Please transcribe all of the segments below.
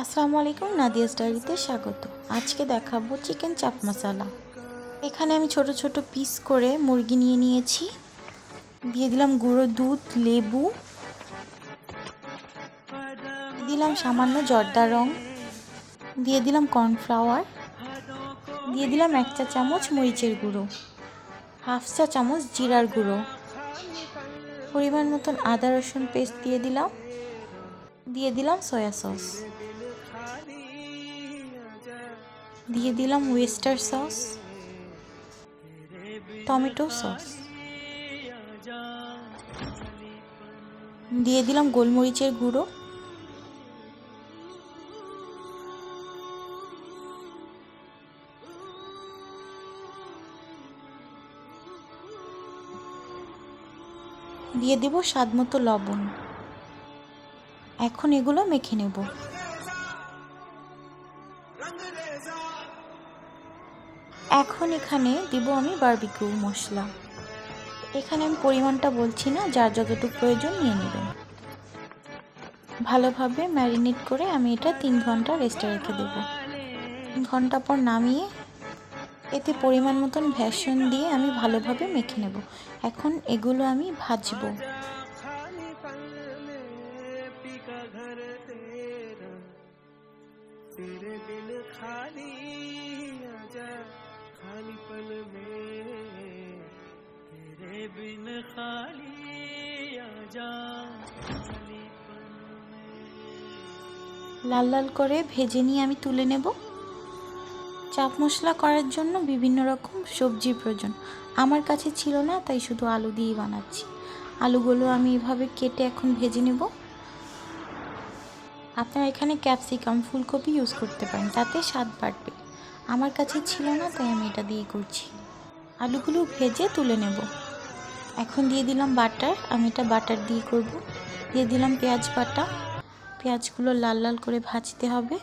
আসসালামু আলাইকুম, নাদিয়াস ডায়েরিতে স্বাগত। আজকে দেখাবো চিকেন চাপ মশলা। এখানে আমি ছোট ছোট পিস করে মুরগি নিয়ে নিয়েছি। দিয়ে দিলাম গুঁড়ো দুধ, লেবু, দিলাম সামান্য জর্দা রং, দিয়ে দিলাম কর্নফ্লাওয়ার, দিয়ে দিলাম 1 চা চামচ মরিচের গুঁড়ো, 1/2 চা চামচ জিরার গুঁড়ো, পরিমাণ মতন আদা রসুন পেস্ট দিয়ে দিলাম সয়া সস, দিয়ে দিলাম ওয়েস্টার সস, টমেটো সস, দিয়ে দিলাম গোলমরিচের গুঁড়ো, দিয়ে দেব স্বাদ মতো লবণ। এখন এগুলো মেখে নেব। এখন এখানে দিব আমি বারবিকিউ মশলা। এখানে আমি পরিমাণটা বলছি না, যার যতটুকু প্রয়োজন নিয়ে নেবেন। ভালোভাবে ম্যারিনেট করে আমি এটা 3 ঘন্টা রেস্টে রেখে দেব। 3 ঘন্টা পর নামিয়ে এতে পরিমাণ মতন বেসন দিয়ে আমি ভালোভাবে মেখে নেব। এখন এগুলো আমি ভাজবো। লাল লাল করে ভেজে নিয়ে আমি তুলে নেব। চাপ মশলা করার জন্য বিভিন্ন রকম সবজির প্রয়োজন। আমার কাছে ছিল না, তাই শুধু আলু দিয়েই বানাচ্ছি। আলুগুলো আমি এভাবে কেটে এখন ভেজে নেব। আপনারা এখানে ক্যাপসিকাম, ফুলকপি ইউজ করতে পারেন, তাতে স্বাদ বাড়বে। আমার কাছে ছিল না, তাই আমি এটা দিয়ে করছি। আলুগুলো ভেজে তুলে নেব। এখন দিয়ে দিলাম বাটার। আমি এটা বাটার দিয়ে করব। দিয়ে দিলাম পেঁয়াজ বাটা। পেঁয়াজগুলো লাল লাল করে ভাজতে হবে।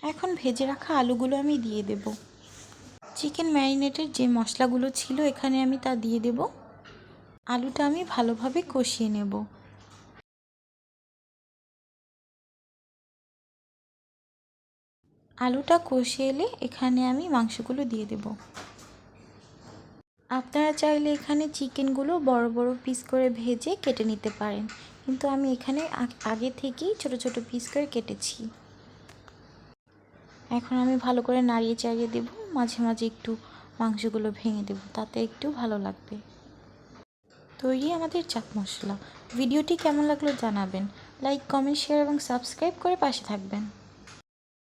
এখন ভেজে রাখা আলুগুলো আমি দিয়ে দেব। চিকেন ম্যারিনেটের যে মশলাগুলো ছিল এখানে আমি তা দিয়ে দেব। আলুটা আমি ভালোভাবে কষিয়ে নেব। আলুটা কষে এলে এখানে আমি মাংসগুলো দিয়ে দেব। আপনারা চাইলে এখানে চিকেনগুলো বড় বড় পিস করে ভেজে কেটে নিতে পারেন, কিন্তু আমি এখানে আগে থেকেই ছোট ছোট পিস করে কেটেছি। এখন আমি ভালো করে নাড়িয়ে চাড়িয়ে দেব। মাঝে মাঝে একটু মাংসগুলো ভেঙে দেব, তাতে একটু ভালো লাগবে। তৈরি আমাদের চাপ মশলা। ভিডিওটি কেমন লাগলো জানাবেন। লাইক, কমেন্ট, শেয়ার এবং সাবস্ক্রাইব করে পাশে থাকবেন।